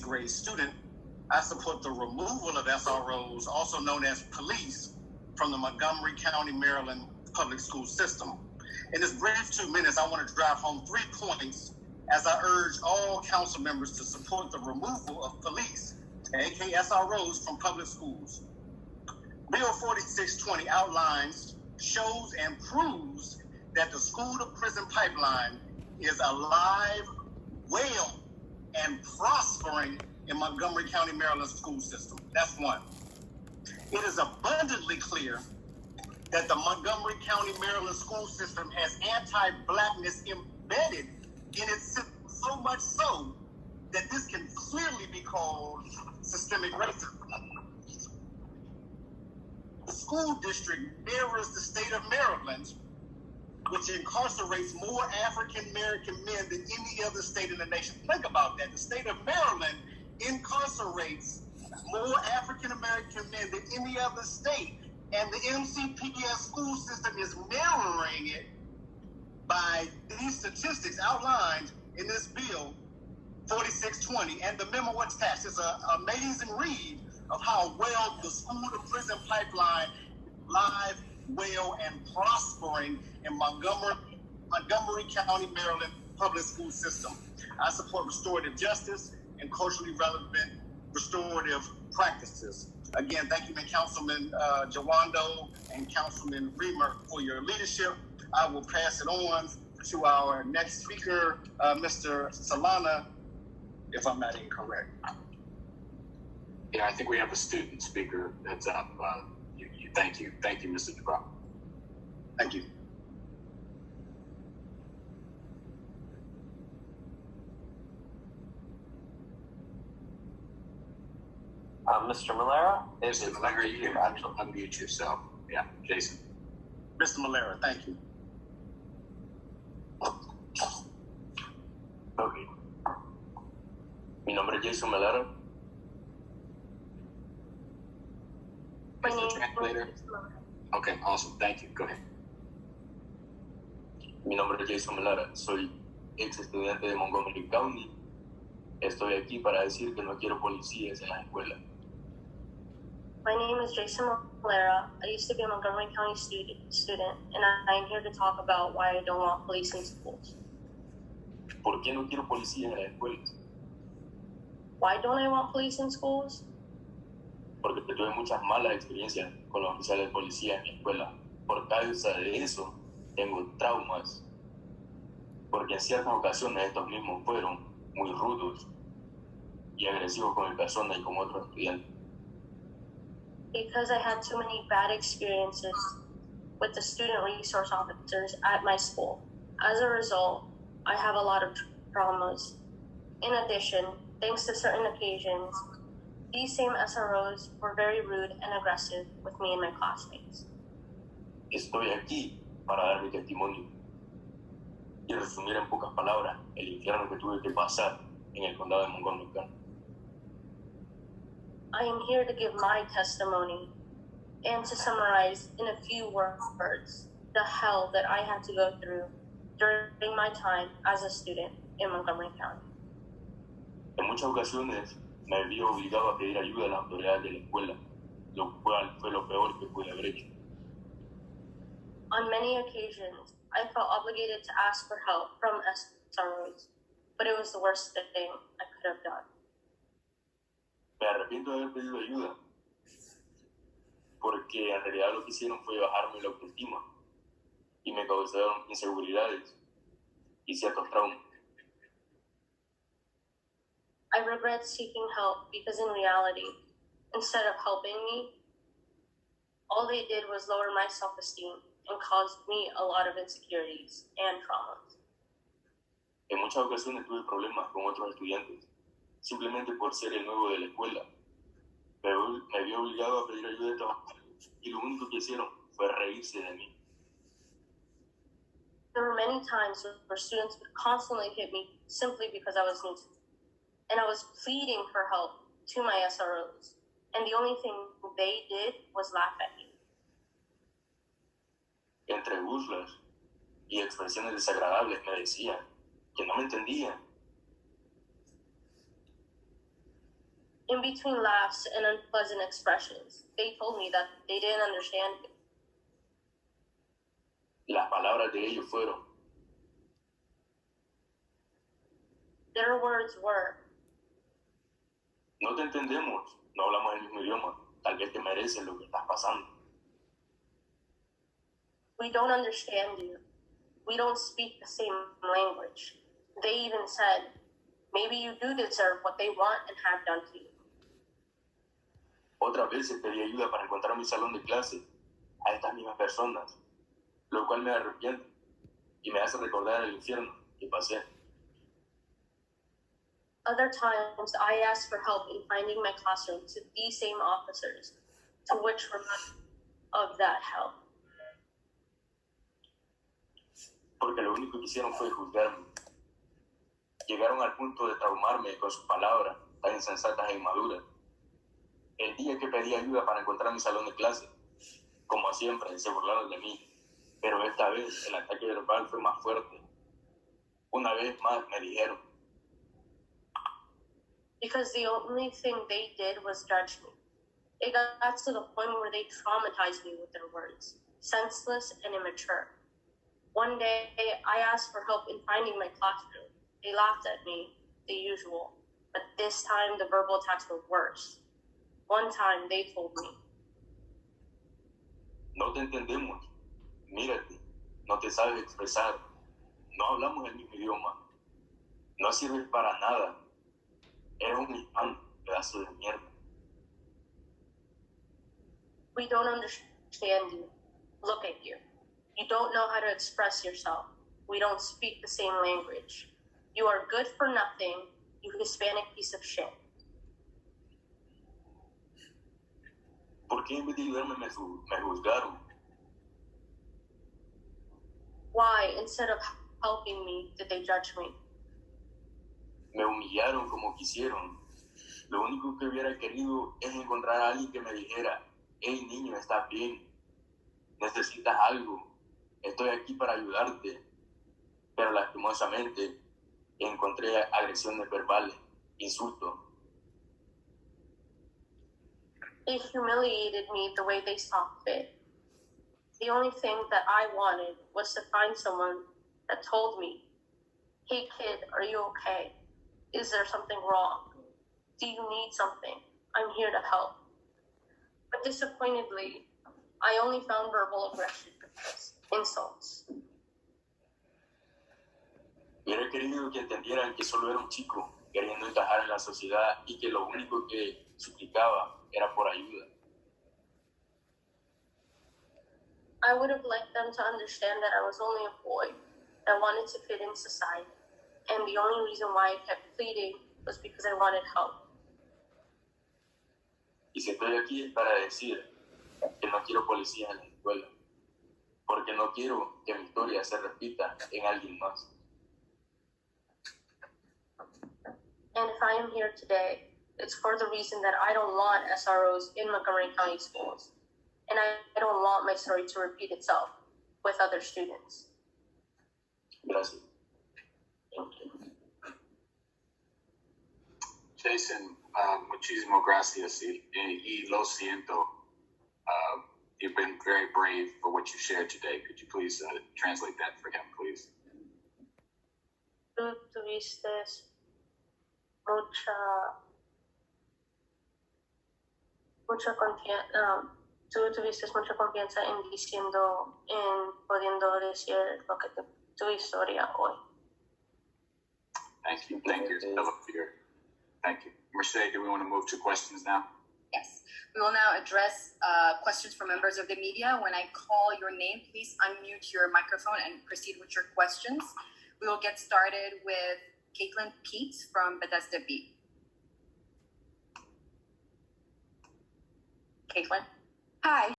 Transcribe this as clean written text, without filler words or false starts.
grade student, I support the removal of SROs, also known as police, from the Montgomery County, Maryland public school system. In this brief 2 minutes, I want to drive home 3 points as I urge all council members to support the removal of police, aka SROs, from public schools. Bill 4620 outlines, shows, and proves that the school-to-prison pipeline is alive, well, and prospering in Montgomery County, Maryland school system. That's one. It is abundantly clear that the Montgomery County, Maryland school system has anti-Blackness embedded in its system, so much so that this can clearly be called systemic racism. The school district mirrors the state of Maryland, which incarcerates more African-American men than any other state in the nation. Think about that. The state of Maryland incarcerates more African-American men than any other state. And the MCPS school system is mirroring it by these statistics outlined in this bill 4620. And the memo attached is an amazing read of how well the school-to-prison pipeline live, well, and prospering in Montgomery County, Maryland public school system. I support restorative justice and culturally relevant restorative practices. Again, thank you, Councilman Jawando and Councilman Reamer, for your leadership. I will pass it on to our next speaker, Mr. Solana, if I'm not incorrect. Yeah, I think we have a student speaker that's up. Thank you. Thank you, Mr. DeBrock. Thank you. Mr. Malera? Mr. Malera, you can unmute yourself. Yeah, Jason. Mr. Malera, thank you. Okay. Mi nombre es Jason Malera. Mr. Translator. Okay, awesome. Thank you. Go ahead. Mi nombre es Jason Melara, soy ex estudiante de Montgomery County. Estoy aquí para decir que no quiero policías en la escuela. My name is Jason Malera. I used to be a Montgomery County student, and I'm here to talk about why I don't want police in schools. ¿Por qué no quiero policías en las escuelas? Why don't I want police in schools? Porque tuve muchas malas experiencias con los oficiales de policía en mi escuela. Por causa de eso, tengo traumas. Porque en ciertas ocasiones estos mismos fueron muy rudos y agresivos con el persona y con otros estudiantes. Because I had too many bad experiences with the student resource officers at my school. As a result, I have a lot of traumas. In addition, thanks to certain occasions, these same SROs were very rude and aggressive with me and my classmates. Estoy aquí para dar mi testimonio y resumir en pocas palabras el infierno que tuve que pasar en el condado de Montgomery County. I am here to give my testimony and to summarize in a few words the hell that I had to go through during my time as a student in Montgomery County. En muchas ocasiones me vi obligado a pedir ayuda a las autoridades de la escuela, lo cual fue lo peor que pude haber hecho. On many occasions, I felt obligated to ask for help from SROs, but it was the worst thing I could have done. Me arrepiento de haber pedido ayuda, porque en realidad lo que hicieron fue bajarme la autoestima y me causaron inseguridades y ciertos traumas. I regret seeking help because in reality, instead of helping me, all they did was lower my self-esteem and caused me a lot of insecurities and traumas. En muchas ocasiones tuve problemas con otros estudiantes, simplemente por ser el nuevo de la escuela. Me vi obligado a pedir ayuda de estos y lo único que hicieron fue reírse de mí. There were many times where students would constantly hit me simply because I was new to them. And I was pleading for help to my SROs, and the only thing they did was laugh at me. Entre burlas y expresiones desagradables me decían que no me entendían. In between laughs and unpleasant expressions, they told me that they didn't understand me. Las palabras de ellos fueron: Their words were, no te entendemos, no hablamos el mismo idioma, tal vez te mereces lo que estás pasando. we don't understand you. We don't speak the same language. They even said, maybe you do deserve what they want and have done to you. Otras veces pedí ayuda para encontrar mi salón de clase a estas mismas personas, lo cual me arrepiento y me hace recordar el infierno que pasé. Other times, I asked for help in finding my classroom to these same officers, to which were much of that help. Porque lo único que hicieron fue juzgarme. Llegaron al punto de traumarme con sus palabras tan insensatas e inmaduras. El día que pedí ayuda para encontrar mi salón de clase, como siempre, se burlaron de mí, pero esta vez el ataque verbal fue más fuerte. Una vez más me dijeron, Because the only thing they did was judge me. It got to the point where they traumatized me with their words, senseless and immature. One day, I asked for help in finding my classroom. They laughed at me, the usual, but this time the verbal attacks were worse. One time, they told me, no te entendemos, mírate, no te sabes expresar, no hablamos el mismo idioma, no sirves para nada, eres un hispano, pedazo de mierda. we don't understand you. Look at you. You don't know how to express yourself. We don't speak the same language. You are good for nothing, you Hispanic piece of shit. ¿Por qué en vez de ayudarme me juzgaron? Why, instead of helping me, did they judge me? Me humillaron como quisieron. Lo único que hubiera querido es encontrar a alguien que me dijera, hey niño, estás bien, necesitas algo, estoy aquí para ayudarte. Pero lastimosamente encontré agresiones verbales, insultos. They humiliated me the way they saw fit. The only thing that I wanted was to find someone that told me, hey kid, are you okay? Is there something wrong? Do you need something? I'm here to help. But disappointedly, I only found verbal aggression, insults. Hubiera querido que entendieran que solo era un chico queriendo encajar en la sociedad y que lo único que suplicaba era por ayuda. I would have liked them to understand that I was only a boy that wanted to fit in society, and the only reason why I kept pleading was because I wanted help. Y si estoy aquí es para decir que no quiero policías en la escuela, porque no quiero que mi historia se repita en alguien más. And if I am here today, it's for the reason that I don't want SROs in Montgomery County schools. And I don't want my story to repeat itself with other students. Gracias. Thank you. Jason, muchísimas gracias y lo siento. You've been very brave for what you shared today. Could you please translate that for him, please? Tú tuviste mucha confianza en diciendo, en pudiendo decir lo que tu historia hoy. Thank you. Thank you. Thank you. Mercedes, do we want to move to questions now? Yes. We will now address questions from members of the media. When I call your name, please unmute your microphone and proceed with your questions. We will get started with Caitlin Peets from Bethesda B. Caitlin? Hi.